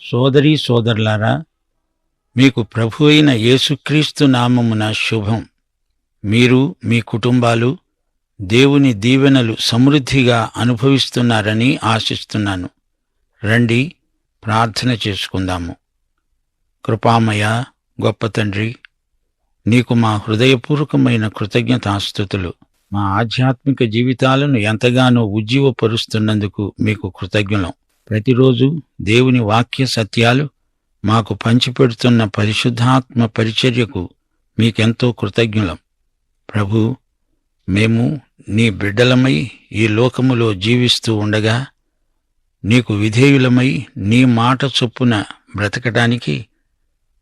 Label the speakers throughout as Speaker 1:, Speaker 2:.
Speaker 1: సోదరీ సోదరులారా, మీకు ప్రభు అయిన యేసుక్రీస్తు నామమున శుభం. మీరు మీ కుటుంబాలు దేవుని దీవెనలు సమృద్ధిగా అనుభవిస్తున్నారని ఆశిస్తున్నాను. రండి, ప్రార్థన చేసుకుందాము. కృపామయ గొప్ప తండ్రి, నీకు మా హృదయపూర్వకమైన కృతజ్ఞతాస్తుతులు. మా ఆధ్యాత్మిక జీవితాలను ఎంతగానో ఉజ్జీవపరుస్తున్నందుకు మీకు కృతజ్ఞులం. ప్రతిరోజు దేవుని వాక్య సత్యాలు మాకు పంచిపెడుతున్న పరిశుద్ధాత్మ పరిచర్యకు మీకెంతో కృతజ్ఞులం. ప్రభూ, మేము నీ బిడ్డలమై ఈ లోకములో జీవిస్తూ ఉండగా నీకు విధేయులమై నీ మాట చొప్పున బ్రతకటానికి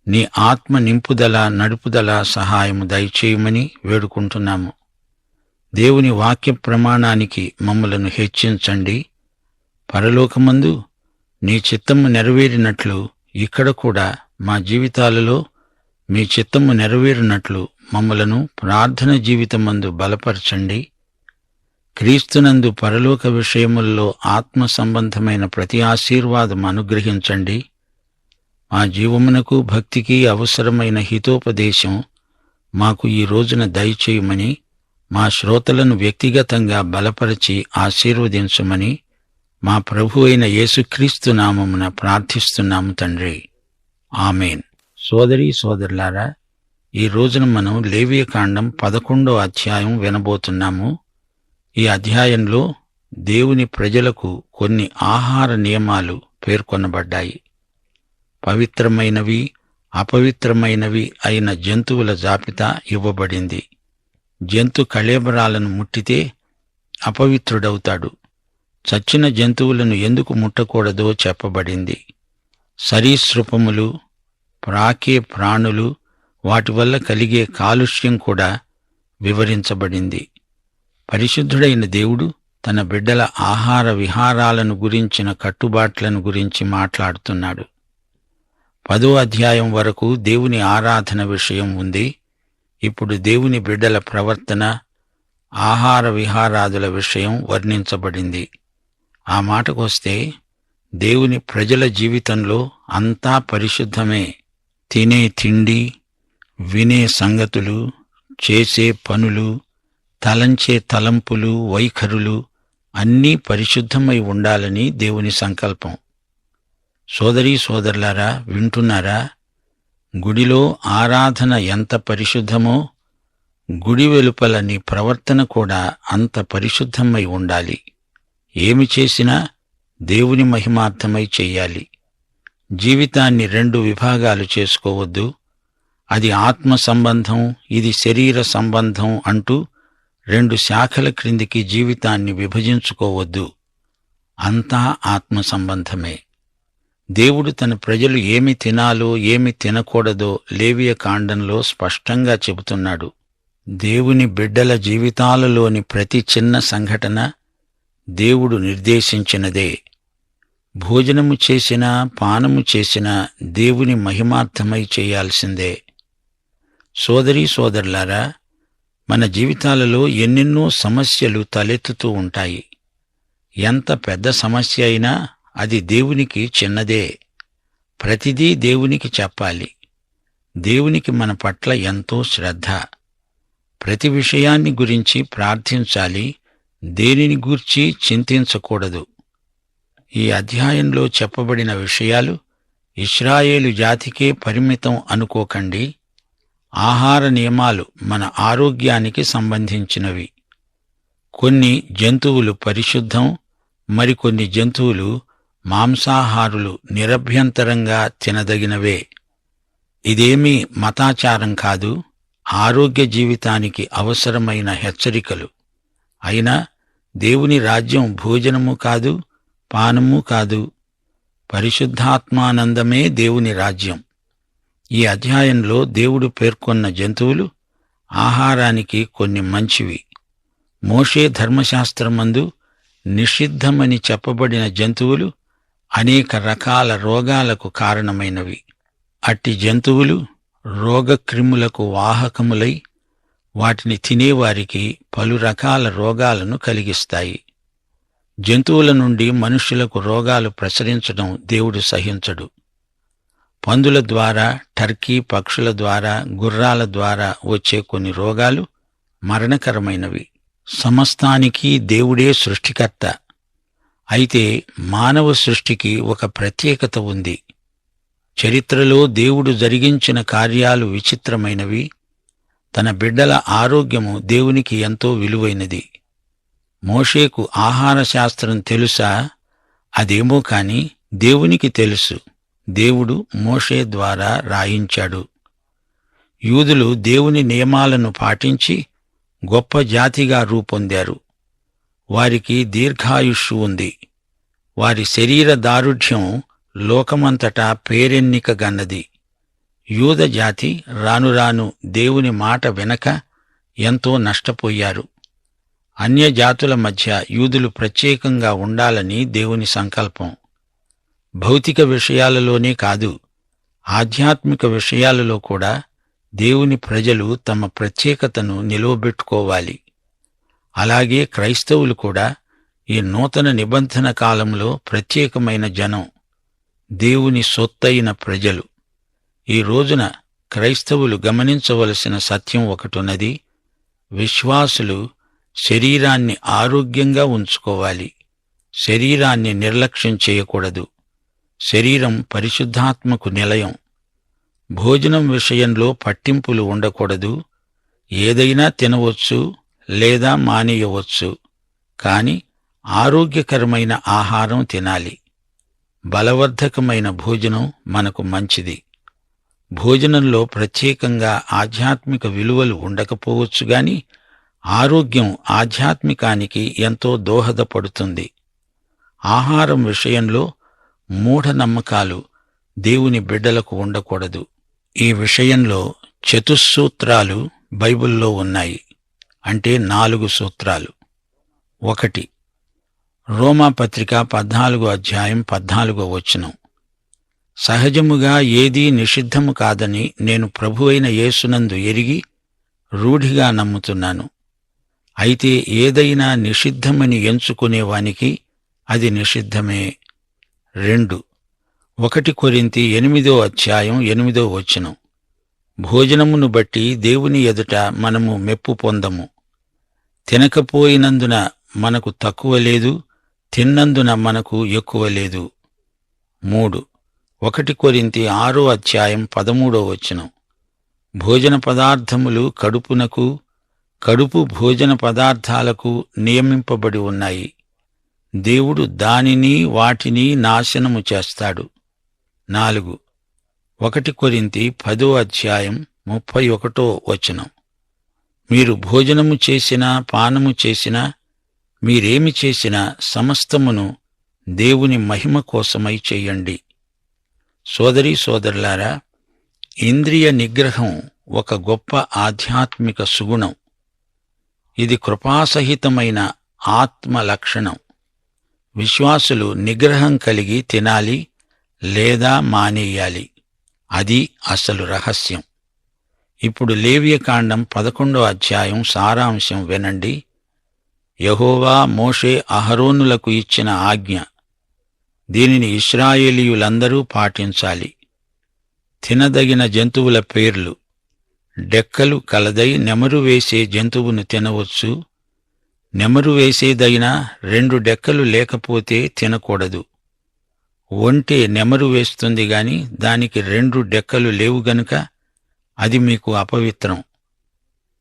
Speaker 1: నీ ఆత్మ నింపుదల, నడుపుదల సహాయము దయచేయమని వేడుకుంటున్నాము. దేవుని వాక్య ప్రమాణానికి మమ్మలను హెచ్చించండి. పరలోకమందు నీ చిత్తము నెరవేరినట్లు ఇక్కడ కూడా మా జీవితాలలో మీ చిత్తము నెరవేరినట్లు మమ్మలను ప్రార్థన జీవితమందు బలపరచండి. క్రీస్తునందు పరలోక విషయముల్లో ఆత్మ సంబంధమైన ప్రతి ఆశీర్వాదం అనుగ్రహించండి. మా జీవమునకు భక్తికి అవసరమైన హితోపదేశం మాకు ఈ రోజున దయచేయమని, మా శ్రోతలను వ్యక్తిగతంగా బలపరిచి ఆశీర్వదించమని మా ప్రభు అయిన యేసుక్రీస్తు నామమున ప్రార్థిస్తున్నాము తండ్రి. ఆమేన్. సోదరీ సోదరులారా, ఈ రోజున మనం లేవియకాండం 11వ అధ్యాయం వినబోతున్నాము. ఈ అధ్యాయంలో దేవుని ప్రజలకు కొన్ని ఆహార నియమాలు పేర్కొనబడ్డాయి. పవిత్రమైనవి, అపవిత్రమైనవి అయిన జంతువుల జాబితా ఇవ్వబడింది. జంతు కళేబరాలను ముట్టితే అపవిత్రుడవుతాడు. చచ్చిన జంతువులను ఎందుకు ముట్టకూడదో చెప్పబడింది. సరీసృపములు, ప్రాకే ప్రాణులు, వాటి వల్ల కలిగే కాలుష్యం కూడా వివరించబడింది. పరిశుద్ధుడైన దేవుడు తన బిడ్డల ఆహార విహారాలను గురించిన కట్టుబాట్లను గురించి మాట్లాడుతున్నాడు. 10వ అధ్యాయం వరకు దేవుని ఆరాధన విషయం ఉంది. ఇప్పుడు దేవుని బిడ్డల ప్రవర్తన, ఆహార విహారాదుల విషయం వర్ణించబడింది. ఆ మాటకొస్తే దేవుని ప్రజల జీవితంలో అంతా పరిశుద్ధమే. తినే తిండి, వినే సంగతులు, చేసే పనులు, తలంచే తలంపులు, వైఖరులు అన్నీ పరిశుద్ధమై ఉండాలని దేవుని సంకల్పం. సోదరీ సోదరులారా, వింటున్నారా? గుడిలో ఆరాధన ఎంత పరిశుద్ధమో గుడి వెలుపల నీ ప్రవర్తన కూడా అంత పరిశుద్ధమై ఉండాలి. ఏమి చేసినా దేవుని మహిమార్థమై చెయ్యాలి. జీవితాన్ని 2 విభాగాలు చేసుకోవద్దు. అది ఆత్మ సంబంధం, ఇది శరీర సంబంధం అంటూ 2 శాఖల క్రిందికి జీవితాన్ని విభజించుకోవద్దు. అంతా ఆత్మ సంబంధమే. దేవుడు తన ప్రజలు ఏమి తినాలో ఏమి తినకూడదో లేవియకాండంలో స్పష్టంగా చెబుతున్నాడు. దేవుని బిడ్డల జీవితాలలోని ప్రతి చిన్న సంఘటన దేవుడు నిర్దేశించినదే. భోజనము చేసినా పానము చేసినా దేవుని మహిమార్థమై చేయాల్సిందే. సోదరీ సోదరులారా, మన జీవితాలలో ఎన్నెన్నో సమస్యలు తలెత్తుతూ ఉంటాయి. ఎంత పెద్ద సమస్య అయినా అది దేవునికి చిన్నదే. ప్రతిదీ దేవునికి చెప్పాలి. దేవునికి మన పట్ల ఎంతో శ్రద్ధ. ప్రతి విషయాన్ని గురించి ప్రార్థించాలి. దేనిని గూర్చి చింతించకూడదు. ఈ అధ్యాయంలో చెప్పబడిన విషయాలు ఇశ్రాయేలు జాతికే పరిమితం అనుకోకండి. ఆహార నియమాలు మన ఆరోగ్యానికి సంబంధించినవి. కొన్ని జంతువులు పరిశుద్ధం, మరికొన్ని జంతువులు మాంసాహారులు నిరభ్యంతరంగా తినదగినవే. ఇదేమీ మతాచారం కాదు, ఆరోగ్య జీవితానికి అవసరమైన హెచ్చరికలు. అయినా దేవుని రాజ్యం భోజనము కాదు, పానము కాదు. పరిశుద్ధాత్మానందమే దేవుని రాజ్యం. ఈ అధ్యాయంలో దేవుడు పేర్కొన్న జంతువులు ఆహారానికి కొన్ని మంచివి. మోషే ధర్మశాస్త్రమందు నిషిద్ధమని చెప్పబడిన జంతువులు అనేక రకాల రోగాలకు కారణమైనవి. అట్టి జంతువులు రోగక్రిములకు వాహకములై వాటిని తినేవారికి పలు రకాల రోగాలను కలిగిస్తాయి. జంతువుల నుండి మనుష్యులకు రోగాలు ప్రసరించడం దేవుడు సహించడు. పందుల ద్వారా, టర్కీ పక్షుల ద్వారా, గుర్రాల ద్వారా వచ్చే కొన్ని రోగాలు మరణకరమైనవి. సమస్తానికి దేవుడే సృష్టికర్త. అయితే మానవ సృష్టికి ఒక ప్రత్యేకత ఉంది. చరిత్రలో దేవుడు జరిగించిన కార్యాలు విచిత్రమైనవి. తన బిడ్డల ఆరోగ్యము దేవునికి ఎంతో విలువైనది. మోషేకు ఆహార శాస్త్రం తెలుసా? అదేమో కాని దేవునికి తెలుసు. దేవుడు మోషే ద్వారా రాయించాడు. యూదులు దేవుని నియమాలను పాటించి గొప్ప జాతిగా రూపొందారు. వారికి దీర్ఘాయుష్షు ఉంది. వారి శరీర దారుఢ్యం లోకమంతటా పేరెన్నికగన్నది. యూద జాతి రానురాను దేవుని మాట వెనక ఎంతో నష్టపోయారు. అన్యజాతుల మధ్య యూదులు ప్రత్యేకంగా ఉండాలని దేవుని సంకల్పం. భౌతిక విషయాలలోనే కాదు, ఆధ్యాత్మిక విషయాలలో కూడా దేవుని ప్రజలు తమ ప్రత్యేకతను నిలువబెట్టుకోవాలి. అలాగే క్రైస్తవులు కూడా ఈ నూతన నిబంధన కాలంలో ప్రత్యేకమైన జనం, దేవుని సొత్తైన ప్రజలు. ఈ రోజున క్రైస్తవులు గమనించవలసిన సత్యం ఒకటున్నది. విశ్వాసులు శరీరాన్ని ఆరోగ్యంగా ఉంచుకోవాలి. శరీరాన్ని నిర్లక్ష్యం చేయకూడదు. శరీరం పరిశుద్ధాత్మకు నిలయం. భోజనం విషయంలో పట్టింపులు ఉండకూడదు. ఏదైనా తినవచ్చు లేదా మానేయవచ్చు, కాని ఆరోగ్యకరమైన ఆహారం తినాలి. బలవర్ధకమైన భోజనం మనకు మంచిది. భోజనంలో ప్రత్యేకంగా ఆధ్యాత్మిక విలువలు ఉండకపోవచ్చు గాని ఆరోగ్యం ఆధ్యాత్మికానికి ఎంతో దోహదపడుతుంది. ఆహారం విషయంలో మూఢనమ్మకాలు దేవుని బిడ్డలకు ఉండకూడదు. ఈ విషయంలో చతుస్సూత్రాలు బైబిల్లో ఉన్నాయి. అంటే 4 సూత్రాలు. 1. రోమాపత్రిక 14వ అధ్యాయం 14వ వచనం. సహజముగా ఏదీ నిషిద్ధము కాదని నేను ప్రభువైన యేసునందు ఎరిగి రూఢిగా నమ్ముతున్నాను. అయితే ఏదైనా నిషిద్ధమని ఎంచుకునేవానికి అది నిషిద్ధమే. 2. 1 కొరింథీ 8వ అధ్యాయం 8వ వచనం. భోజనమును బట్టి దేవుని ఎదుట మనము మెప్పు పొందము. తినకపోయినందున మనకు తక్కువ లేదు, తిన్నందున మనకు ఎక్కువ లేదు. 3. 1 కొరింథీ 6వ అధ్యాయం 13వ వచనం. భోజన పదార్థములు కడుపునకు, కడుపు భోజన పదార్థాలకు నియమింపబడి ఉన్నాయి. దేవుడు దానిని వాటిని నాశనము చేస్తాడు. 4. 1 కొరింథీ 10వ అధ్యాయం 31వ వచనం. మీరు భోజనము చేసినా పానము చేసినా మీరేమి చేసినా సమస్తమును దేవుని మహిమ కోసమై చెయ్యండి. సోదరీ సోదరులారా, ఇంద్రియ నిగ్రహం ఒక గొప్ప ఆధ్యాత్మిక సుగుణం. ఇది కృపాసహితమైన ఆత్మ లక్షణం. విశ్వాసులు నిగ్రహం కలిగి తినాలి లేదా మానేయాలి. అది అసలు రహస్యం. ఇప్పుడు లేవియకాండం 11వ అధ్యాయం సారాంశం వినండి. యెహోవా మోషే అహరోనులకు ఇచ్చిన ఆజ్ఞ. దీనిని ఇశ్రాయేలీయులందరూ పాటించాలి. తినదగిన జంతువుల పేర్లు. డెక్కలు కలదై నెమరు వేసే జంతువును తినవచ్చు. నెమరు వేసేదైనా 2 డెక్కలు లేకపోతే తినకూడదు. ఒంటె నెమరు వేస్తుంది గాని దానికి 2 డెక్కలు లేవు గనుక అది మీకు అపవిత్రం.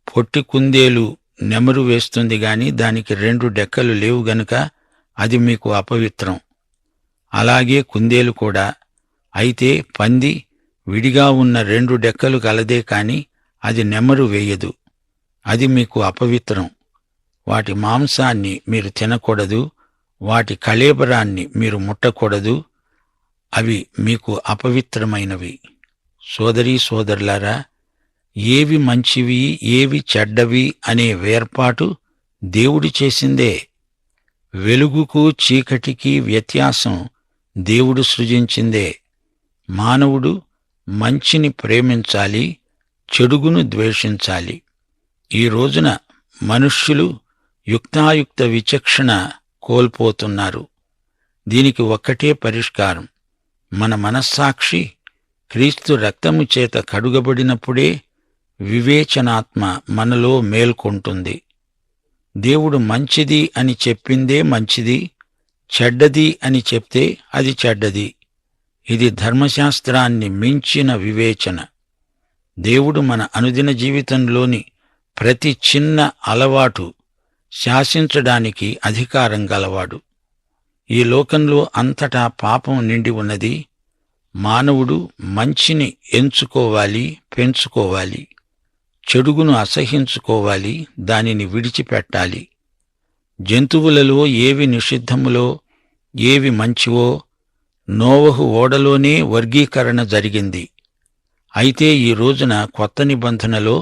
Speaker 1: పొట్టి కుందేలు నెమరు వేస్తుంది గాని దానికి 2 డెక్కలు లేవు గనుక అది మీకు అపవిత్రం. అలాగే కుందేలు కూడా. అయితే పంది విడిగా ఉన్న 2 డెక్కలు కలదే కాని అది నెమరు వేయదు. అది మీకు అపవిత్రం. వాటి మాంసాన్ని మీరు తినకూడదు. వాటి కళేబరాన్ని మీరు ముట్టకూడదు. అవి మీకు అపవిత్రమైనవి. సోదరీ సోదరులారా, ఏవి మంచివి ఏవి చెడ్డవి అనే వేర్పాటు దేవుడు చేసిందే. వెలుగుకు చీకటికి వ్యత్యాసం దేవుడు సృజించిందే. మానవుడు మంచిని ప్రేమించాలి, చెడుగును ద్వేషించాలి. ఈ రోజున మనుష్యులు యుక్తాయుక్త విచక్షణ కోల్పోతున్నారు. దీనికి ఒక్కటే పరిష్కారం. మన మనస్సాక్షి క్రీస్తు రక్తము చేత కడుగబడినప్పుడే వివేచనాత్మ మనలో మేల్కొంటుంది. దేవుడు మంచిది అని చెప్పిందే మంచిది, చెడ్డది అని చెప్తే అది చెడ్డది. ఇది ధర్మశాస్త్రాన్ని మించిన వివేచన. దేవుడు మన అనుదిన జీవితంలోని ప్రతి చిన్న అలవాటు శాసించడానికి అధికారం గలవాడు. ఈ లోకంలో అంతటా పాపం నిండి ఉన్నది. మానవుడు మంచిని ఎంచుకోవాలి, పెంచుకోవాలి. చెడుగును అసహ్యించుకోవాలి, దానిని విడిచిపెట్టాలి. జంతువులలో ఏవి నిషిద్ధములో ఏవి మంచివో నోవహు ఓడలోనే వర్గీకరణ జరిగింది. అయితే ఈ రోజున కొత్త నిబంధనలో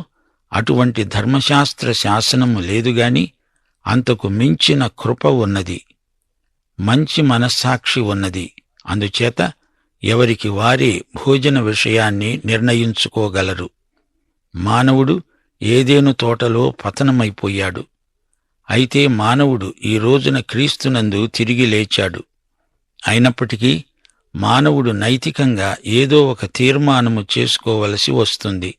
Speaker 1: అటువంటి ధర్మశాస్త్ర శాసనము లేదుగాని అంతకు మించిన కృప ఉన్నది. మంచి మనస్సాక్షి ఉన్నది. అందుచేత ఎవరికి వారే భోజన విషయాన్ని నిర్ణయించుకోగలరు. మానవుడు ఏదెను తోటలో పతనమైపోయాడు. అయితే మానవుడు ఈ రోజున క్రీస్తునందు తిరిగి లేచాడు. అయినప్పటికీ మానవుడు నైతికంగా ఏదో ఒక తీర్మానము చేసుకోవలసి వస్తుంది.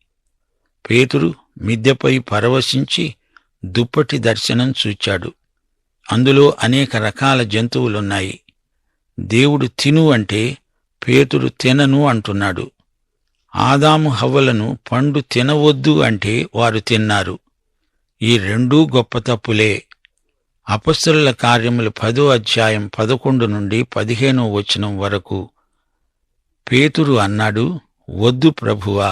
Speaker 1: పేతురు మిద్దెపై పరవశించి దుప్పటి దర్శనం చూచాడు. అందులో అనేక రకాల జంతువులున్నాయి. దేవుడు తిను అంటే పేతురు తినను అంటున్నాడు. ఆదాము హవ్వలను పండు తినవద్దు అంటే వారు తిన్నారు. ఈ రెండూ గొప్ప తప్పులే. అపొస్తలుల కార్యములు 10వ అధ్యాయం 11 నుండి 15వ వచనం వరకు పేతురు అన్నాడు, వద్దు ప్రభువా,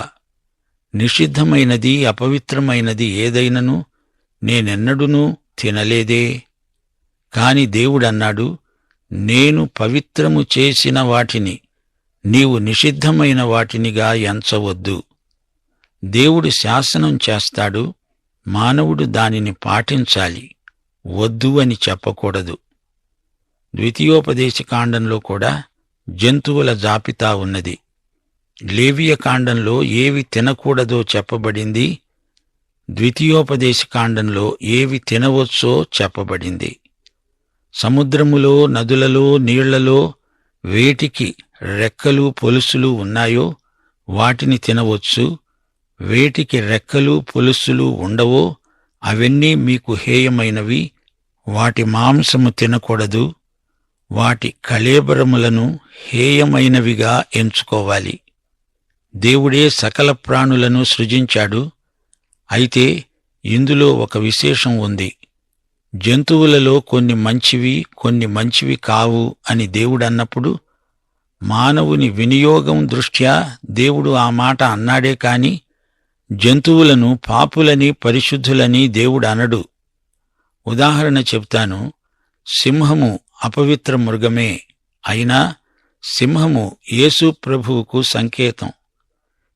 Speaker 1: నిషిద్ధమైనది అపవిత్రమైనది ఏదైనను నేనెన్నడూనూ తినలేదే. కాని దేవుడన్నాడు, నేను పవిత్రము చేసిన వాటిని నీవు నిషిద్ధమైన వాటినిగా ఎంచవద్దు. దేవుడు శాసనం చేస్తాడు, మానవుడు దానిని పాటించాలి. వద్దు అని చెప్పకూడదు. ద్వితీయోపదేశకాండంలో కూడా జంతువుల జాబితా ఉన్నది. లేవియ కాండంలో ఏవి తినకూడదో చెప్పబడింది. ద్వితీయోపదేశకాండంలో ఏవి తినవచ్చో చెప్పబడింది. సముద్రములో, నదులలో, నీళ్లలో వేటికి రెక్కలు పొలుసులు ఉన్నాయో వాటిని తినవచ్చు. వేటికి రెక్కలు పొలుసులు ఉండవో అవన్నీ మీకు హేయమైనవి. వాటి మాంసము తినకూడదు. వాటి కళేబరములను హేయమైనవిగా ఎంచుకోవాలి. దేవుడే సకల ప్రాణులను సృజించాడు. అయితే ఇందులో ఒక విశేషం ఉంది. జంతువులలో కొన్ని మంచివి, కొన్ని మంచివి కావు అని దేవుడన్నప్పుడు మానవుని వినియోగం దృష్ట్యా దేవుడు ఆ మాట అన్నాడే కాని జంతువులను పాపులని, పరిశుద్ధులని దేవుడు అనడు. ఉదాహరణ చెప్తాను. సింహము అపవిత్ర మృగమే. అయినా సింహము యేసు ప్రభువుకు సంకేతం.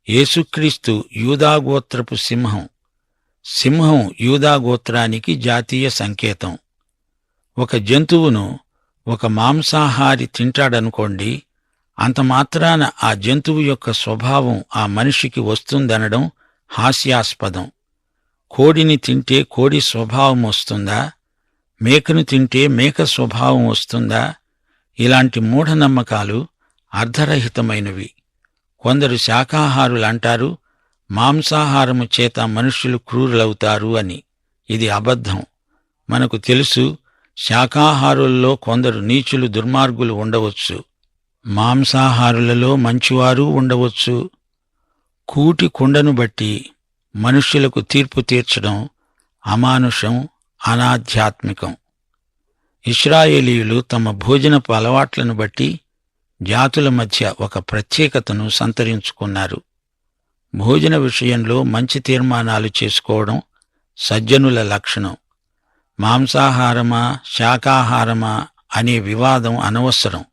Speaker 1: యేసుక్రీస్తు యూదాగోత్రపు సింహం. సింహం యూదాగోత్రానికి జాతీయ సంకేతం. ఒక జంతువును ఒక మాంసాహారి తింటాడనుకోండి, అంత మాత్రాన ఆ జంతువు యొక్క స్వభావం ఆ మనిషికి వస్తుందనడం హాస్యాస్పదం. కోడిని తింటే కోడి స్వభావం వస్తుందా? మేకను తింటే మేక స్వభావం వస్తుందా? ఇలాంటి మూఢనమ్మకాలు అర్ధరహితమైనవి. కొందరు శాకాహారులంటారు, మాంసాహారము చేత మనుష్యులు క్రూరులవుతారు అని. ఇది అబద్ధం. మనకు తెలుసు, శాకాహారుల్లో కొందరు నీచులు, దుర్మార్గులు ఉండవచ్చు. మాంసాహారులలో మంచివారు ఉండవచ్చు. కూటి కుండను బట్టి మనుష్యులకు తీర్పు తీర్చడం అమానుషం, అనాధ్యాత్మికం. ఇశ్రాయేలీయులు తమ భోజనపు అలవాట్లను బట్టి జాతుల మధ్య ఒక ప్రత్యేకతను సంతరించుకున్నారు. భోజన విషయంలో మంచి తీర్మానాలు చేసుకోవడం సజ్జనుల లక్షణం. మాంసాహారమా, శాకాహారమా అనే వివాదం అనవసరం.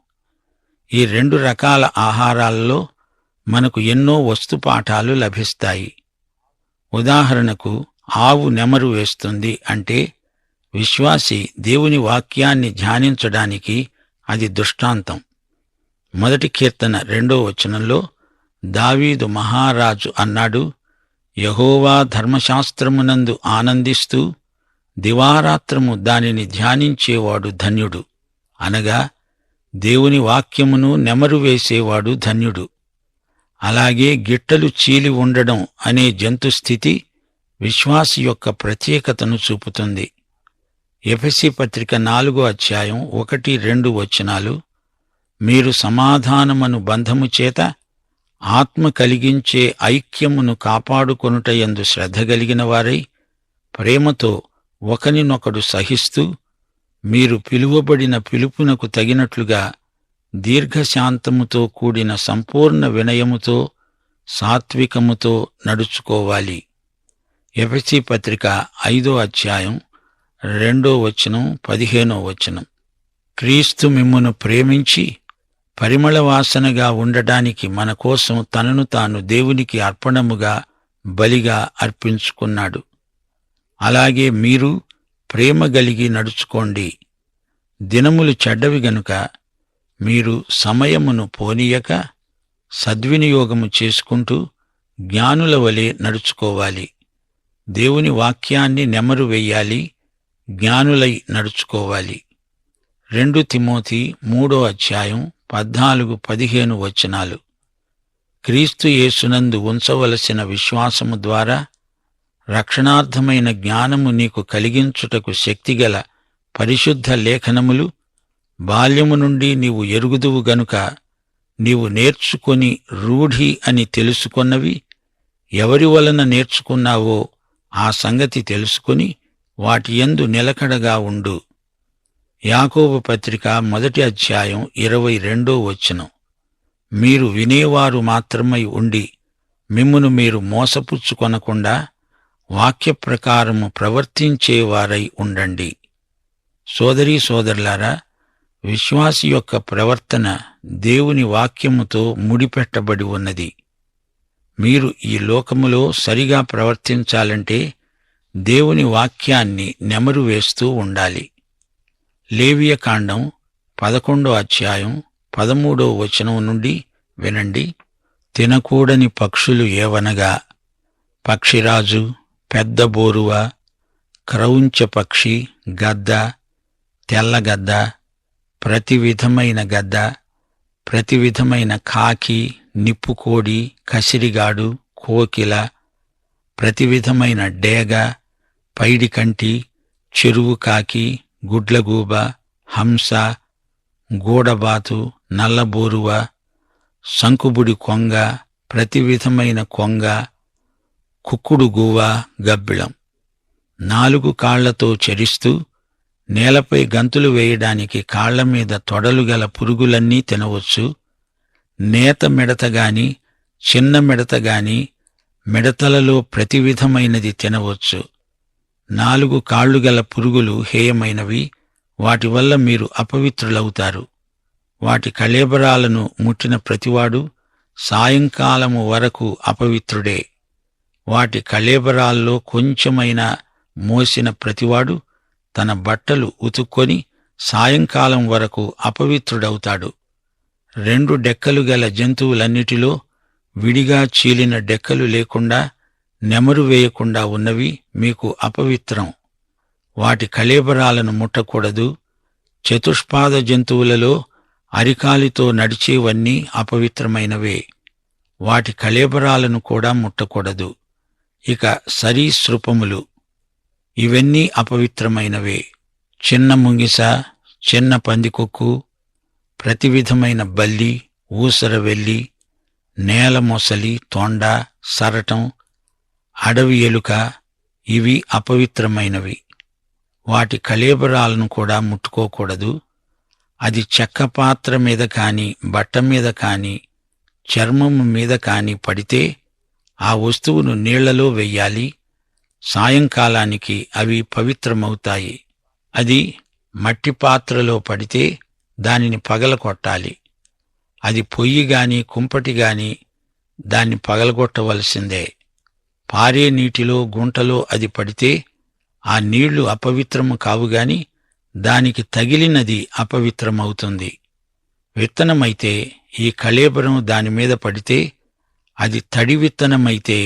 Speaker 1: ఈ రెండు రకాల ఆహారాల్లో మనకు ఎన్నో వస్తుపాఠాలు లభిస్తాయి. ఉదాహరణకు, ఆవు నెమరు వేస్తుంది అంటే విశ్వాసి దేవుని వాక్యాన్ని ధ్యానించడానికి అది దృష్టాంతం. 1 కీర్తన 2వ వచనంలో దావీదు మహారాజు అన్నాడు, యెహోవా ధర్మశాస్త్రమునందు ఆనందిస్తూ దివారాత్రము దానిని ధ్యానించేవాడు ధన్యుడు. అనగా దేవుని వాక్యమును నెమరు వేసేవాడు ధన్యుడు. అలాగే గిట్టలు చీలి ఉండడం అనే జంతుస్థితి విశ్వాసి యొక్క ప్రత్యేకతను చూపుతుంది. ఎఫెసీ పత్రిక 4:1-2 మీరు సమాధానమను బంధము చేత ఆత్మ కలిగించే ఐక్యమును కాపాడుకొనుటయందు శ్రద్ధ కలిగిన వారై ప్రేమతో ఒకనినొకడు సహిస్తూ మీరు పిలువబడిన పిలుపునకు తగినట్లుగా దీర్ఘశాంతముతో కూడిన సంపూర్ణ వినయముతో సాత్వికముతో నడుచుకోవాలి. ఎఫెసీ పత్రిక 5:2-15 క్రీస్తు మిమ్మును ప్రేమించి పరిమళవాసనగా ఉండడానికి మన కోసం తనను తాను దేవునికి అర్పణముగా బలిగా అర్పించుకున్నాడు. అలాగే మీరు ప్రేమ గలిగి నడుచుకోండి. దినములు చెడ్డవి గనుక మీరు సమయమును పోనీయక సద్వినియోగము చేసుకుంటూ జ్ఞానుల వలె నడుచుకోవాలి. దేవుని వాక్యాన్ని నెమరు వెయ్యాలి, జ్ఞానులై నడుచుకోవాలి. 2 తిమోతి 3:14-15 క్రీస్తు యేసునందు ఉంచవలసిన విశ్వాసము ద్వారా రక్షణార్థమైన జ్ఞానము నీకు కలిగించుటకు శక్తిగల పరిశుద్ధ లేఖనములు బాల్యము నుండి నీవు ఎరుగుదువు గనుక నీవు నేర్చుకొని రూఢి అని తెలుసుకొన్నవి ఎవరి వలన నేర్చుకున్నావో ఆ సంగతి తెలుసుకుని వాటియందు నిలకడగా ఉండు. యాకోబు పత్రిక 1:22 మీరు వినేవారు మాత్రమై ఉండి మిమ్మును మీరు మోసపుచ్చుకొనకుండా వాక్య ప్రకారము ప్రవర్తించేవారై ఉండండి. సోదరీ సోదరులారా, విశ్వాసి యొక్క ప్రవర్తన దేవుని వాక్యముతో ముడిపెట్టబడి ఉన్నది. మీరు ఈ లోకములో సరిగా ప్రవర్తించాలంటే దేవుని వాక్యాన్ని నెమరు వేస్తూ ఉండాలి. లేవియకాండం 11:13 నుండి వినండి. తినకూడని పక్షులు ఏవనగా పక్షిరాజు, పెద్ద బోరువ, క్రౌంచ పక్షి, గద్ద, తెల్లగద్ద, ప్రతి విధమైన గద్ద, ప్రతి విధమైన కాకి, నిప్పుకోడి, కసిరిగాడు, కోకిల, ప్రతి విధమైన డేగ, పైడికంటి, చెరువు కాకి, గుడ్లగూబ, హంస, గూడబాతు, నల్లబోరువ, సంకుబుడి కొంగ, ప్రతి విధమైన కొంగ, కుక్కుడుగూవ, గబ్బిళం 4 కాళ్లతో చరిస్తూ నేలపై గంతులు వేయడానికి కాళ్లమీద తొడలు గల పురుగులన్నీ తినవచ్చు. నేత మిడతగాని, చిన్న మిడతగాని, మిడతలలో ప్రతి విధమైనది తినవచ్చు. 4 కాళ్లు గల పురుగులు హేయమైనవి, వాటి వల్ల మీరు అపవిత్రులవుతారు. వాటి కళేబరాలను ముట్టిన ప్రతివాడు సాయంకాలము వరకు అపవిత్రుడే. వాటి కళేబరాల్లో కొంచెమైనా మోసిన ప్రతివాడు తన బట్టలు ఉతుక్కొని సాయంకాలం వరకు అపవిత్రుడవుతాడు. 2 డెక్కలు గల జంతువులన్నిటిలో విడిగా చీలిన డెక్కలు లేకుండా నెమరు వేయకుండా ఉన్నవి మీకు అపవిత్రం. వాటి కళేబరాలను ముట్టకూడదు. చతుష్పాద జంతువులలో అరికాలితో నడిచేవన్నీ అపవిత్రమైనవే. వాటి కళేబరాలను కూడా ముట్టకూడదు. ఇక సరీసృపములు, ఇవన్నీ అపవిత్రమైనవే. చిన్న ముంగిస, చిన్న పందికొక్కు, ప్రతి విధమైన బల్లి, ఊసరవెల్లి, నేల మొసలి, తొండ, సరటం, అడవి ఎలుక, ఇవి అపవిత్రమైనవి. వాటి కళేబరాలను కూడా ముట్టుకోకూడదు. అది చెక్క పాత్ర మీద కాని, బట్ట మీద కాని, చర్మము మీద కాని పడితే ఆ వస్తువును నీళ్లలో వెయ్యాలి. సాయంకాలానికి అవి పవిత్రమవుతాయి. అది మట్టి పాత్రలో పడితే దానిని పగలగొట్టాలి. అది పొయ్యిగాని, కుంపటిగాని దాన్ని పగలగొట్టవలసిందే. పారే నీటిలో, గుంటలో అది పడితే ఆ నీళ్లు అపవిత్రము కావుగాని దానికి తగిలినది అపవిత్రమవుతుంది. విత్తనమైతే ఈ కళేబరం దానిమీద పడితే అది తడి విత్తనమైతే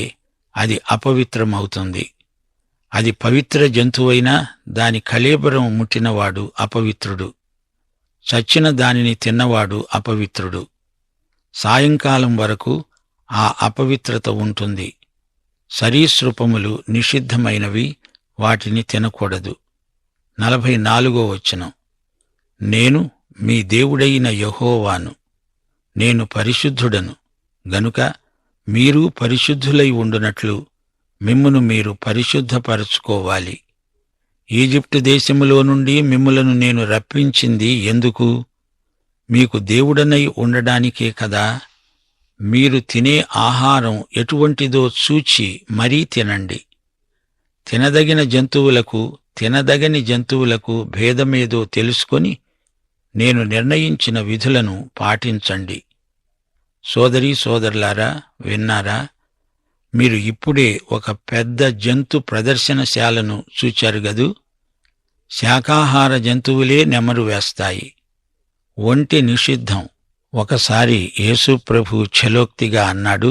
Speaker 1: అది అపవిత్రమవుతుంది. అది పవిత్ర జంతువైనా దాని కళేబరం ముట్టినవాడు అపవిత్రుడు. చచ్చిన దానిని తిన్నవాడు అపవిత్రుడు. సాయంకాలం వరకు ఆ అపవిత్రత ఉంటుంది. సరీసృపములు నిషిద్ధమైనవి, వాటిని తినకూడదు. 44వ వచనం. నేను మీ దేవుడైన యెహోవాను, నేను పరిశుద్ధుడను గనుక మీరు పరిశుద్ధులై ఉండునట్లు మిమ్మును మీరు పరిశుద్ధపరచుకోవాలి. ఈజిప్టు దేశములో నుండి మిమ్ములను నేను రప్పించింది ఎందుకు? మీకు దేవుడనై ఉండడానికే కదా. మీరు తినే ఆహారం ఎటువంటిదో చూచి మరీ తినండి. తినదగిన జంతువులకు, తినదగని జంతువులకు భేదమేదో తెలుసుకొని నేను నిర్ణయించిన విధులను పాటించండి. సోదరీ సోదరులారా, విన్నారా? మీరు ఇప్పుడే ఒక పెద్ద జంతు ప్రదర్శనశాలను చూచారు గదూ. శాకాహార జంతువులే నెమరు వేస్తాయి. ఒంటె నిషిద్ధం. ఒకసారి యేసు ప్రభు ఛలోక్తిగా అన్నాడు,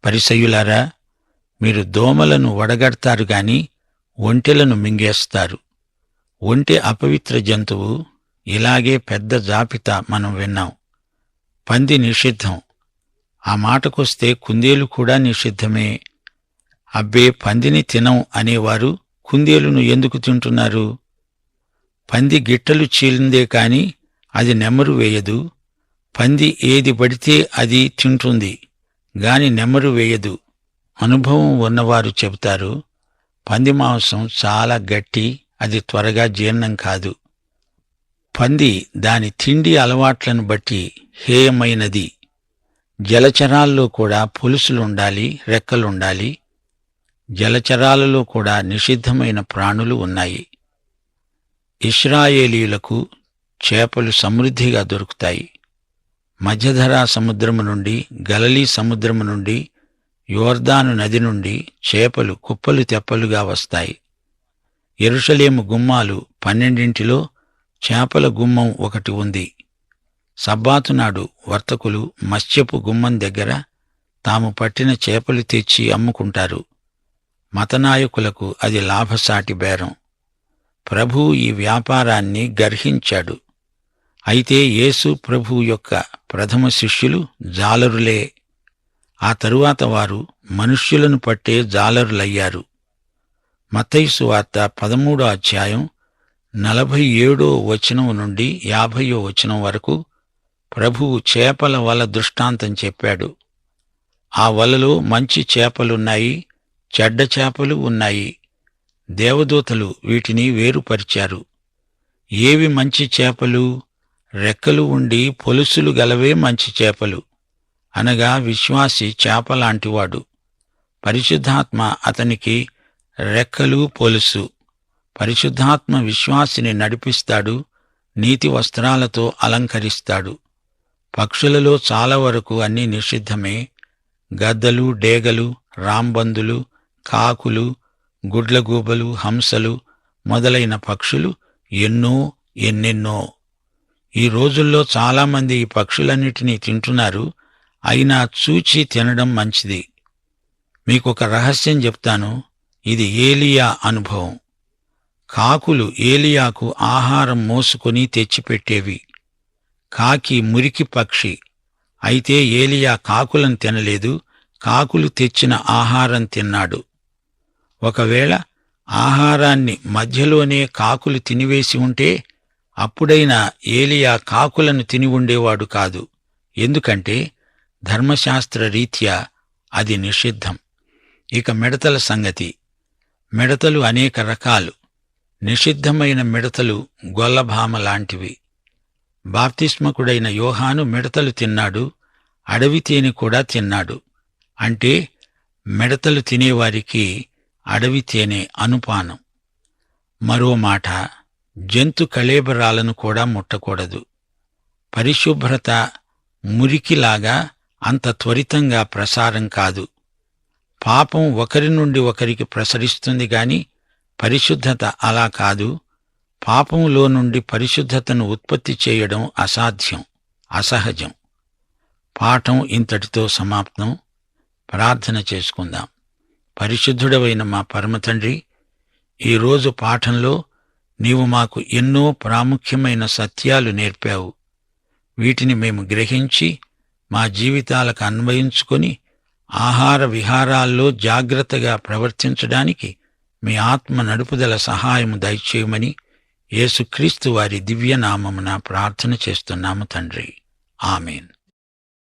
Speaker 1: పరిసయ్యులారా, మీరు దోమలను వడగడతారు గాని ఒంటెలను మింగేస్తారు. ఒంటె అపవిత్ర జంతువు. ఇలాగే పెద్ద జాబితా మనం విన్నాం. పంది నిషిద్ధం. ఆ మాటకొస్తే కుందేలు కూడా నిషిద్ధమే. అబ్బే, పందిని తినం అనేవారు కుందేలును ఎందుకు తింటున్నారు? పంది గిట్టలు చీలిందే కాని అది నెమరు వేయదు. పంది ఏది పడితే అది తింటుంది గాని నెమరు వేయదు. అనుభవం ఉన్నవారు చెబుతారు, పంది మాంసం చాలా గట్టి, అది త్వరగా జీర్ణం కాదు. పంది దాని తిండి అలవాట్లను బట్టి హేయమైనది. జలచరాల్లో కూడా పొలుసులుండాలి, రెక్కలుండాలి. జలచరాలలో కూడా నిషిద్ధమైన ప్రాణులు ఉన్నాయి. ఇశ్రాయేలీయులకు చేపలు సమృద్ధిగా దొరుకుతాయి. మధ్యధరా సముద్రము నుండి, గలిలీ సముద్రము నుండి, యోర్దాను నది నుండి చేపలు కుప్పలు తెప్పలుగా వస్తాయి. యెరూషలేము గుమ్మాలు 12లో చేపల గుమ్మం ఒకటి ఉంది. సబ్బాతునాడు వర్తకులు మత్స్యపు గుమ్మం దగ్గర తాము పట్టిన చేపలు తెచ్చి అమ్ముకుంటారు. మతనాయకులకు అది లాభసాటి బేరం. ప్రభువు ఈ వ్యాపారాన్ని గర్హించాడు. అయితే యేసు ప్రభువు యొక్క ప్రథమ శిష్యులు జాలరులే. ఆ తరువాత వారు మనుష్యులను పట్టే జాలరులయ్యారు. మత్తయి సువార్త 13వ అధ్యాయం 47వ వచనం నుండి 50వ వచనం వరకు ప్రభువు చేపల వల దృష్టాంతం చెప్పాడు. ఆ వలలో మంచి చేపలున్నాయి, చెడ్డ చేపలు ఉన్నాయి. దేవదూతలు వీటిని వేరుపరిచారు. ఏవి మంచి చేపలు? రెక్కలు ఉండి పొలుసులు గలవే మంచి చేపలు, అనగా విశ్వాసి చేపలాంటివాడు. పరిశుద్ధాత్మ అతనికి రెక్కలు, పొలుసు. పరిశుద్ధాత్మ విశ్వాసిని నడిపిస్తాడు, నీతి వస్త్రాలతో అలంకరిస్తాడు. పక్షులలో చాలా వరకు అన్నీ నిషిద్ధమే. గద్దలు, డేగలు, రాంబందులు, కాకులు, గుడ్లగూబలు, హంసలు మొదలైన పక్షులు ఎన్నెన్నో. ఈ రోజుల్లో చాలామంది ఈ పక్షులన్నిటినీ తింటున్నారు. అయినా చూచి తినడం మంచిది. మీకొక రహస్యం చెప్తాను. ఇది ఏలీయా అనుభవం. కాకులు ఏలీయాకు ఆహారం మోసుకొని తెచ్చిపెట్టేవి. కాకి మురికి పక్షి. అయితే ఏలీయా కాకులను తినలేదు, కాకులు తెచ్చిన ఆహారం తిన్నాడు. ఒకవేళ ఆహారాన్ని మధ్యలోనే కాకులు తినివేసి ఉంటే అప్పుడైనా ఏలీయా కాకులను తిని ఉండేవాడు కాదు. ఎందుకంటే ధర్మశాస్త్ర రీత్యా అది నిషిద్ధం. ఇక మిడతల సంగతి. మిడతలు అనేక రకాలు. నిషిద్ధమైన మిడతలు గొల్లభామ లాంటివి. బాప్తిస్మకుడైన యోహాను మిడతలు తిన్నాడు, అడవి తేనె కూడా తిన్నాడు. అంటే మిడతలు తినేవారికి అడవి తేనె అనుపానం. మరో మాట, జంతు కళేబరాలను కూడా ముట్టకూడదు. పరిశుభ్రత మురికిలాగా అంత త్వరితంగా ప్రసారం కాదు. పాపం ఒకరి నుండి ఒకరికి ప్రసరిస్తుంది గాని పరిశుద్ధత అలా కాదు. పాపంలో నుండి పరిశుద్ధతను ఉత్పత్తి చేయడం అసాధ్యం, అసహజం. పాఠం ఇంతటితో సమాప్తం. ప్రార్థన చేసుకుందాం. పరిశుద్ధుడవైన మా పరమతండ్రి, ఈరోజు పాఠంలో నీవు మాకు ఎన్నో ప్రాముఖ్యమైన సత్యాలు నేర్పావు. వీటిని మేము గ్రహించి మా జీవితాలకు అన్వయించుకొని ఆహార విహారాల్లో జాగ్రత్తగా ప్రవర్తించడానికి మీ ఆత్మ నడుపుదల సహాయము దయచేయమని యేసుక్రీస్తు వారి దివ్యనామమున ప్రార్థన చేస్తున్నాము తండ్రి. ఆమేన్.